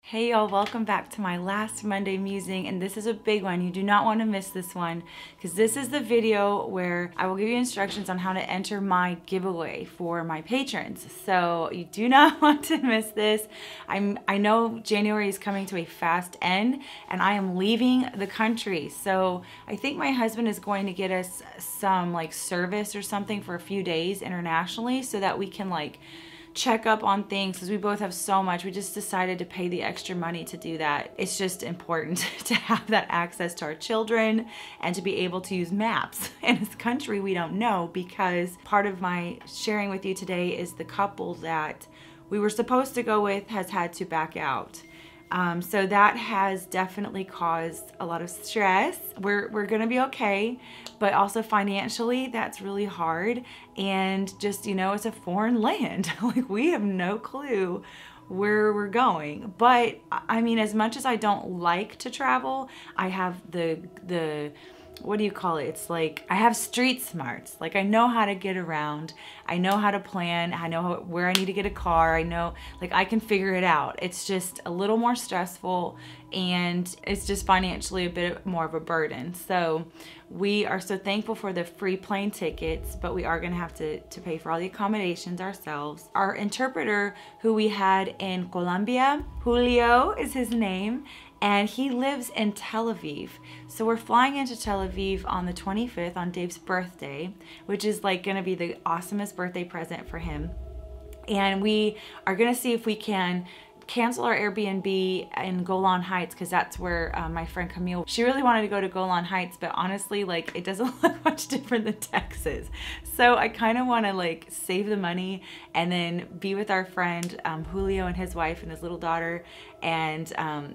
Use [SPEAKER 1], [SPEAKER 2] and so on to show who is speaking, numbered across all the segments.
[SPEAKER 1] Hey y'all, welcome back to my last Monday musing, and this is a big one. You do not want to miss this one because this is the video where I will give you instructions on how to enter my giveaway for my patrons. So you do not want to miss this. I know January is coming to a fast end and I am leaving the country. So I think my husband is going to get us some like service or something for a few days internationally so that we can like check up on things because we both have so much. We just decided to pay the extra money to do that. It's just important to have that access to our children and to be able to use maps in this country we don't know, because part of my sharing with you today is the couple that we were supposed to go with has had to back out. So that has definitely caused a lot of stress. We're gonna be okay, but also financially that's really hard. And just, you know, it's a foreign land. Like, we have no clue where we're going. But I mean, as much as I don't like to travel, I have the what do you call it? It's like I have street smarts. Like, I know how to get around. I know how to plan. I know where I need to get a car. I know, like, I can figure it out. It's just a little more stressful and it's just financially a bit more of a burden. So we are so thankful for the free plane tickets, but we are gonna have to pay for all the accommodations ourselves. Our interpreter who we had in Colombia, Julio is his name, and he lives in Tel Aviv. So we're flying into Tel Aviv on the 25th on Dave's birthday, which is like gonna be the awesomest birthday present for him. And we are gonna see if we can cancel our Airbnb in Golan Heights, because that's where my friend Camille, she really wanted to go to Golan Heights, but honestly, like, it doesn't look much different than Texas. So I kind of want to like save the money and then be with our friend Julio and his wife and his little daughter. And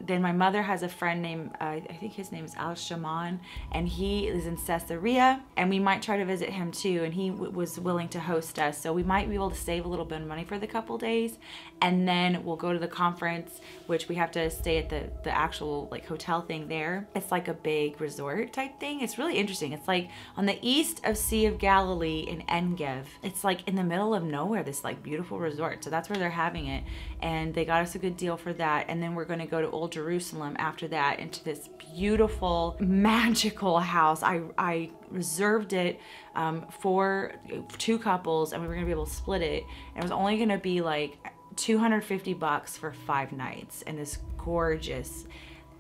[SPEAKER 1] then my mother has a friend named, I think his name is Al Shaman, and he is in Caesarea, and we might try to visit him too, and he was willing to host us. So we might be able to save a little bit of money for the couple days, and then we'll go to the conference, which we have to stay at the actual like hotel thing there. It's like a big resort type thing. It's really interesting. It's like on the east of Sea of Galilee in En-Gev. It's like in the middle of nowhere, this like beautiful resort. So that's where they're having it, and they got us a good deal for that. And then we're going to go to Old Jerusalem after that, into this beautiful magical house. I reserved it for two couples, and we were going to be able to split it, and it was only going to be like $250 for 5 nights in this gorgeous,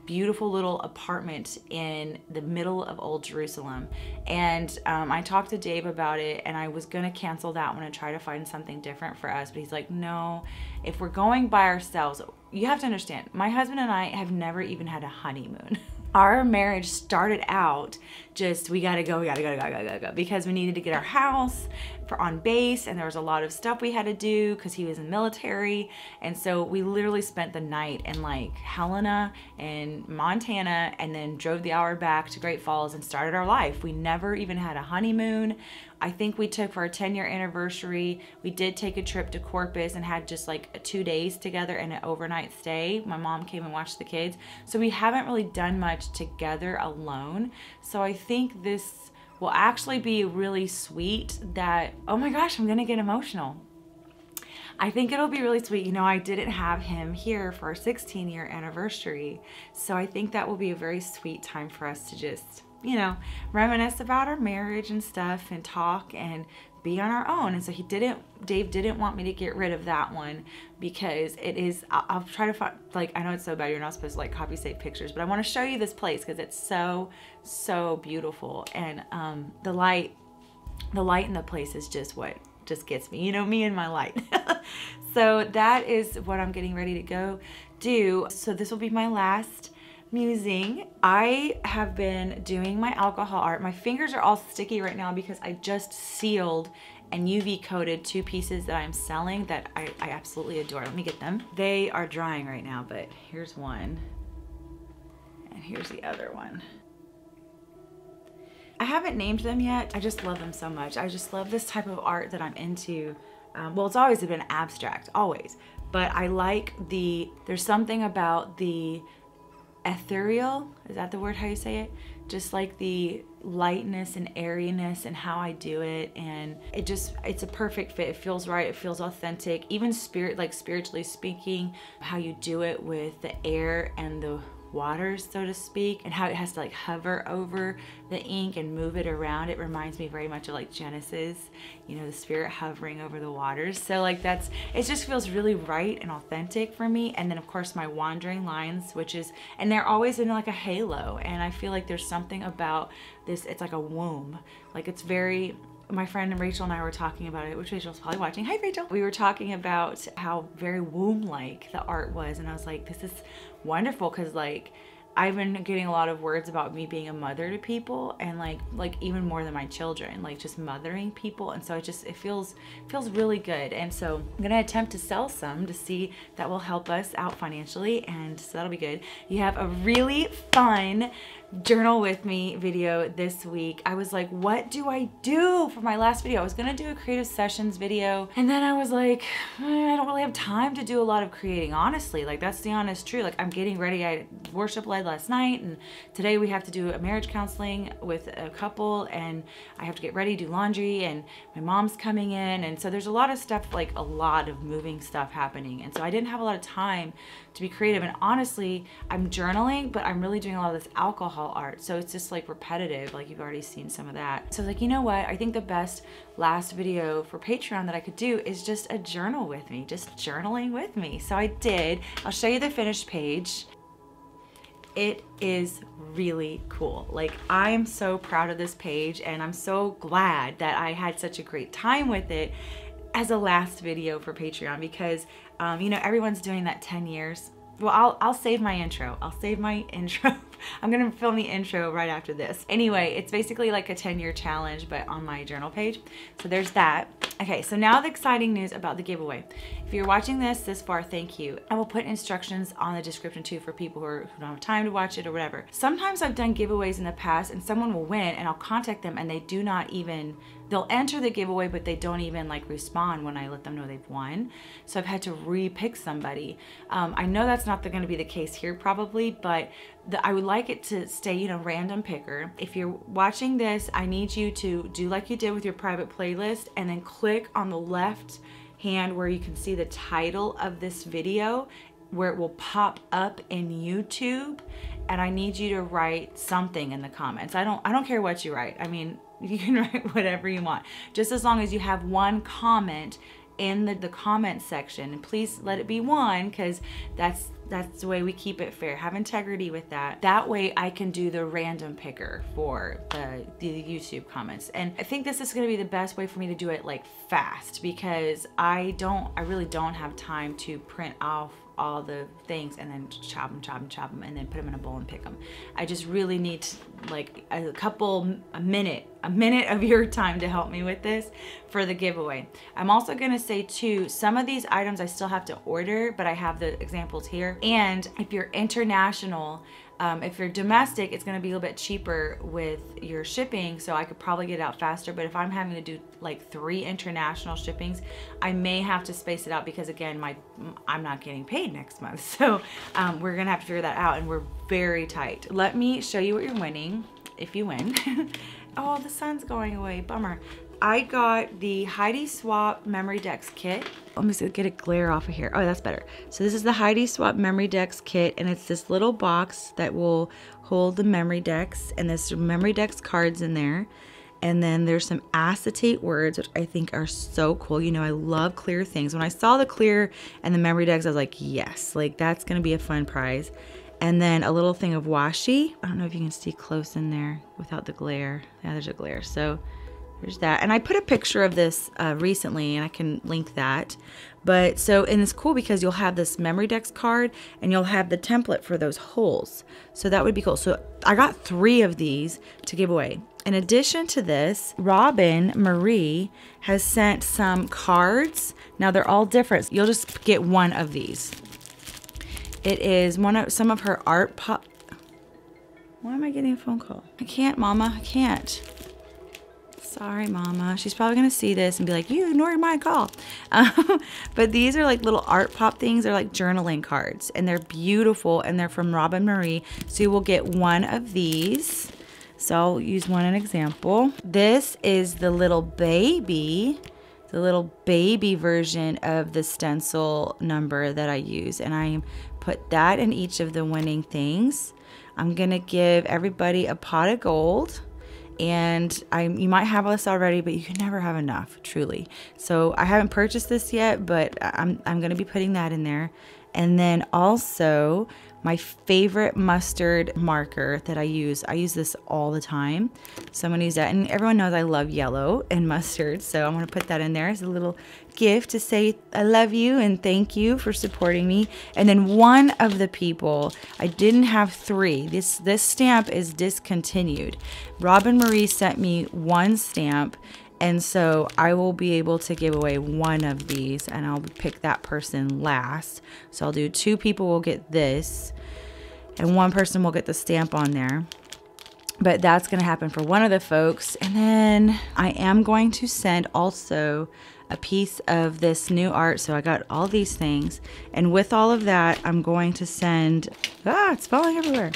[SPEAKER 1] beautiful little apartment in the middle of Old Jerusalem. And I talked to Dave about it, and I was gonna cancel that one and try to find something different for us, but he's like, no, if we're going by ourselves, you have to understand, my husband and I have never even had a honeymoon. Our marriage started out just, we gotta go, because we needed to get our house for on base, and there was a lot of stuff we had to do because he was in the military. And so we literally spent the night in like Helena and Montana, and then drove the hour back to Great Falls and started our life. We never even had a honeymoon. I think we took, for our 10-year anniversary, we did take a trip to Corpus and had just like 2 days together and an overnight stay. My mom came and watched the kids. So we haven't really done much together alone. So I think this will actually be really sweet that, oh my gosh, I'm gonna get emotional. I think it'll be really sweet. You know, I didn't have him here for our 16-year anniversary. So I think that will be a very sweet time for us to just, you know, reminisce about our marriage and stuff and talk and be on our own. And so Dave didn't want me to get rid of that one, because it is, I'll try to find, like, I know it's so bad, you're not supposed to like copy save pictures, but I want to show you this place because it's so beautiful. And the light in the place is just what just gets me, you know, me and my light. So that is what I'm getting ready to go do. So this will be my last musing. I have been doing my alcohol art. My fingers are all sticky right now because I just sealed and UV coated 2 pieces that I'm selling that I absolutely adore. Let me get them. They are drying right now, but here's one and here's the other one. I haven't named them yet. I just love them so much. I just love this type of art that I'm into. Well, it's always been abstract, always, but I like there's something about the ethereal. Is that the word, how you say it? Just like the lightness and airiness and how I do it, and it's a perfect fit. It feels right, it feels authentic, even spiritually speaking, how you do it with the air and the waters, so to speak, and how it has to like hover over the ink and move it around. It reminds me very much of like Genesis, you know, the spirit hovering over the waters. So like it just feels really right and authentic for me. And then of course my wandering lines, and they're always in like a halo, and I feel like there's something about this, it's like a womb, like it's very, my friend Rachel and I were talking about it, which Rachel's probably watching. Hi, Rachel. We were talking about how very womb-like the art was, and I was like, this is wonderful, because like I've been getting a lot of words about me being a mother to people, and like even more than my children, like just mothering people, and so it feels really good. And so I'm gonna attempt to sell some to see that will help us out financially, and so that'll be good. You have a really fun journal with me video this week. I was like, what do I do for my last video? I was gonna do a creative sessions video, and then I was like, I don't really have time to do a lot of creating, honestly. Like, that's the honest truth. Like, I'm getting ready. I worship led last night, and today we have to do a marriage counseling with a couple, and I have to get ready, do laundry, and my mom's coming in, and so there's a lot of stuff, like a lot of moving stuff happening, and so I didn't have a lot of time to be creative. And honestly, I'm journaling, but I'm really doing a lot of this alcohol art, so it's just like repetitive, like you've already seen some of that. So I was like, you know what, I think the best last video for Patreon that I could do is just a journal with me, just journaling with me. So I did. I'll show you the finished page. It is really cool. Like, I'm so proud of this page, and I'm so glad that I had such a great time with it as a last video for Patreon, because you know, everyone's doing that 10 years. Well, I'll save my intro. I'll save my intro. I'm gonna film the intro right after this. Anyway, it's basically like a 10-year challenge, but on my journal page. So there's that. Okay, so now the exciting news about the giveaway. If you're watching this far, thank you. I will put instructions on the description too for people who don't have time to watch it or whatever. Sometimes I've done giveaways in the past and someone will win, and I'll contact them and they do not even, they'll enter the giveaway, but they don't even like respond when I let them know they've won. So I've had to re-pick somebody. I know that's not going to be the case here probably, but I would like it to stay, you know, random picker. If you're watching this, I need you to do like you did with your private playlist, and then click on the left hand where you can see the title of this video, where it will pop up in YouTube, and I need you to write something in the comments. I don't care what you write. I mean, you can write whatever you want, just as long as you have one comment in the comment section. And please let it be one, because that's the way we keep it fair. Have integrity with that. That way I can do the random picker for the YouTube comments. And I think this is gonna be the best way for me to do it like fast, because I really don't have time to print off all the things and then chop them and then put them in a bowl and pick them. I just really need like a minute of your time to help me with this for the giveaway. I'm also gonna say too, some of these items I still have to order, but I have the examples here. And if you're international, if you're domestic, it's gonna be a little bit cheaper with your shipping, so I could probably get it out faster. But if I'm having to do like 3 international shippings, I may have to space it out, because again, I'm not getting paid next month. So we're gonna have to figure that out, and we're very tight. Let me show you what you're winning, if you win. Oh, the sun's going away, bummer. I got the Heidi Swapp Memory Decks kit. Let me get a glare off of here. Oh, that's better. So this is the Heidi Swapp Memory Decks kit, and it's this little box that will hold the memory decks, and there's some memory decks cards in there. And then there's some acetate words, which I think are so cool. You know, I love clear things. When I saw the clear and the memory decks, I was like, yes, like that's gonna be a fun prize. And then a little thing of washi. I don't know if you can see close in there without the glare. Yeah, there's a glare. So there's that. And I put a picture of this recently, and I can link that. But so, and it's cool because you'll have this memory decks card, and you'll have the template for those holes. So that would be cool. So I got 3 of these to give away. In addition to this, Robin Marie has sent some cards. Now they're all different. You'll just get one of these. It is some of her art pop. Why am I getting a phone call? I can't, Mama, I can't. Sorry, Mama. She's probably gonna see this and be like, you ignored my call. But these are like little art pop things. They're like journaling cards, and they're beautiful, and they're from Robin Marie. So you will get one of these. So I'll use one an example. This is the little baby version of the stencil number that I use, and I put that in each of the winning things. I'm gonna give everybody a pot of gold, and you might have this already, but you can never have enough, truly. So I haven't purchased this yet, but I'm gonna be putting that in there. And then also my favorite mustard marker that I use this all the time. So I'm gonna use that, and everyone knows I love yellow and mustard, so I'm gonna put that in there as a little gift to say I love you and thank you for supporting me. And then one of the people, I didn't have 3. This stamp is discontinued. Robin Marie sent me 1 stamp, and so I will be able to give away 1 of these, and I'll pick that person last. So I'll do 2 people will get this, and 1 person will get the stamp on there. But that's gonna happen for one of the folks. And then I am going to send also a piece of this new art. So I got all these things. And with all of that, I'm going to send, it's falling everywhere,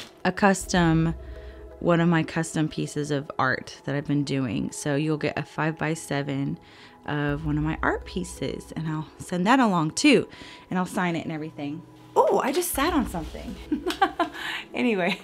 [SPEAKER 1] one of my custom pieces of art that I've been doing. So you'll get a 5x7 of one of my art pieces, and I'll send that along too, and I'll sign it and everything. Oh, I just sat on something. Anyway,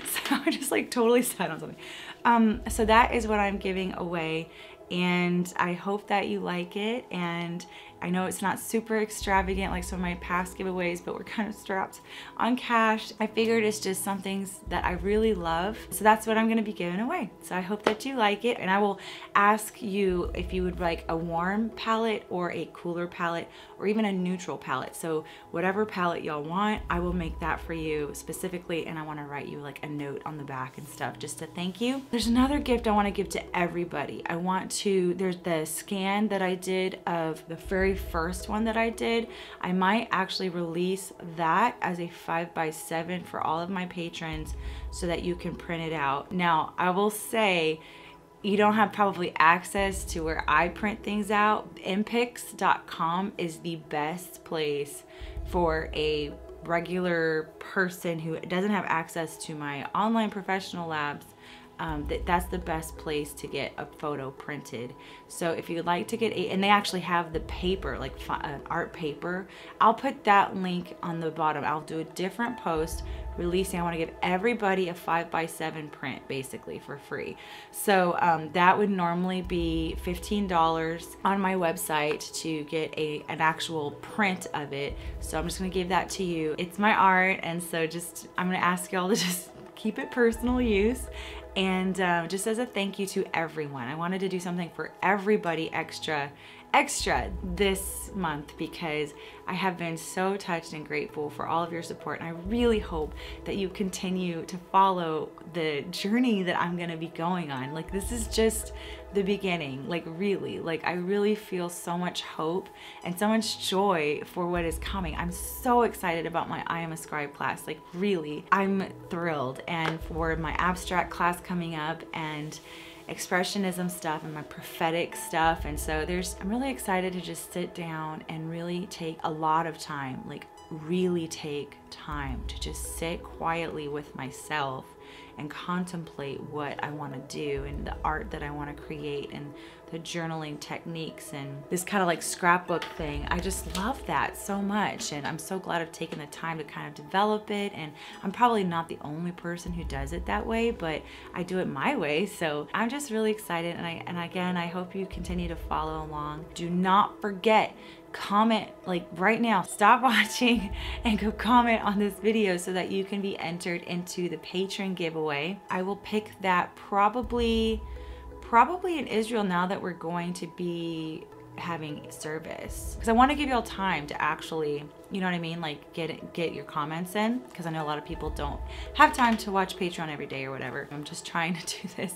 [SPEAKER 1] so I just like totally sat on something. So that is what I'm giving away, and I hope that you like it. And I know it's not super extravagant like some of my past giveaways, but we're kind of strapped on cash. I figured it's just some things that I really love. So that's what I'm gonna be giving away. So I hope that you like it. And I will ask you if you would like a warm palette or a cooler palette or even a neutral palette. So whatever palette y'all want, I will make that for you specifically. And I wanna write you like a note on the back and stuff just to thank you. There's another gift I wanna give to everybody. There's the scan that I did of the very first one that I did. I might actually release that as a 5x7 for all of my patrons so that you can print it out. Now, I will say you don't have probably access to where I print things out. Mpix.com is the best place for a regular person who doesn't have access to my online professional labs. That's the best place to get a photo printed. So if you'd like to get and they actually have the paper, like art paper, I'll put that link on the bottom. I'll do a different post releasing. I want to give everybody a 5x7 print basically for free. So that would normally be $15 on my website to get an actual print of it. So I'm just gonna give that to you. It's my art, and so I'm gonna ask y'all to just keep it personal use. And just as a thank you to everyone, I wanted to do something for everybody extra this month, because I have been so touched and grateful for all of your support, and I really hope that you continue to follow the journey that I'm gonna be going on. Like, this is just the beginning, like really, like I really feel so much hope and so much joy for what is coming. I'm so excited about my I Am a Scribe class, like really, I'm thrilled, and for my abstract class coming up, and expressionism stuff and my prophetic stuff. And so I'm really excited to just sit down and really take a lot of time, like really take time to just sit quietly with myself and contemplate what I want to do and the art that I want to create and the journaling techniques and this kind of like scrapbook thing. I just love that so much, and I'm so glad I've taken the time to kind of develop it. And I'm probably not the only person who does it that way, but I do it my way. So I'm just really excited, and again, I hope you continue to follow along. Do not forget, comment like right now, stop watching and go comment on this video so that you can be entered into the patron giveaway. I will pick that probably in Israel now that we're going to be having service, because I want to give y'all time to actually, you know what I mean, like get your comments in, because I know a lot of people don't have time to watch Patreon every day or whatever. I'm just trying to do this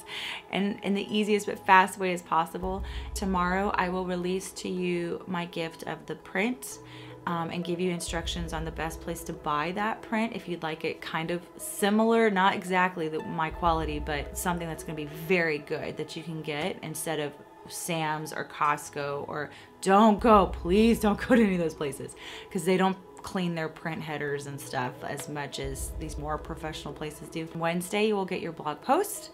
[SPEAKER 1] in the easiest but fast way as possible. Tomorrow I will release to you my gift of the print and give you instructions on the best place to buy that print if you'd like it kind of similar, not exactly my quality, but something that's going to be very good that you can get instead of Sam's or Costco. Or please don't go to any of those places, because they don't clean their print headers and stuff as much as these more professional places do. Wednesday you will get your blog post,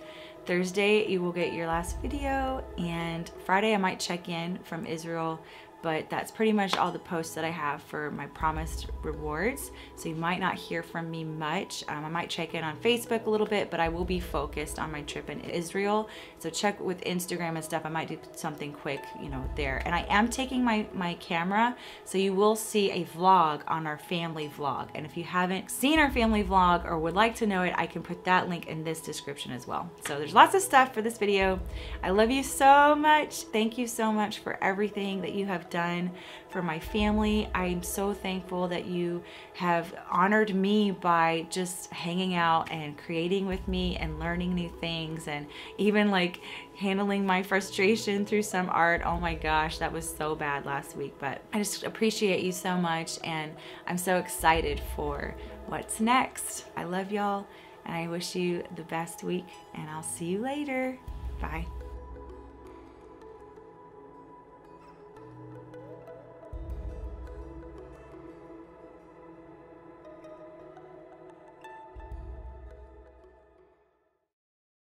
[SPEAKER 1] Thursday you will get your last video, and Friday I might check in from Israel. But that's pretty much all the posts that I have for my promised rewards. So you might not hear from me much. I might check in on Facebook a little bit, but I will be focused on my trip in Israel. So check with Instagram and stuff. I might do something quick, you know, there. And I am taking my camera, so you will see a vlog on our family vlog. And if you haven't seen our family vlog or would like to know it, I can put that link in this description as well. So there's lots of stuff for this video. I love you so much. Thank you so much for everything that you have done for my family. I'm so thankful that you have honored me by just hanging out and creating with me and learning new things, and even like handling my frustration through some art. Oh my gosh, that was so bad last week, but I just appreciate you so much, and I'm so excited for what's next. I love y'all, and I wish you the best week, and I'll see you later. Bye.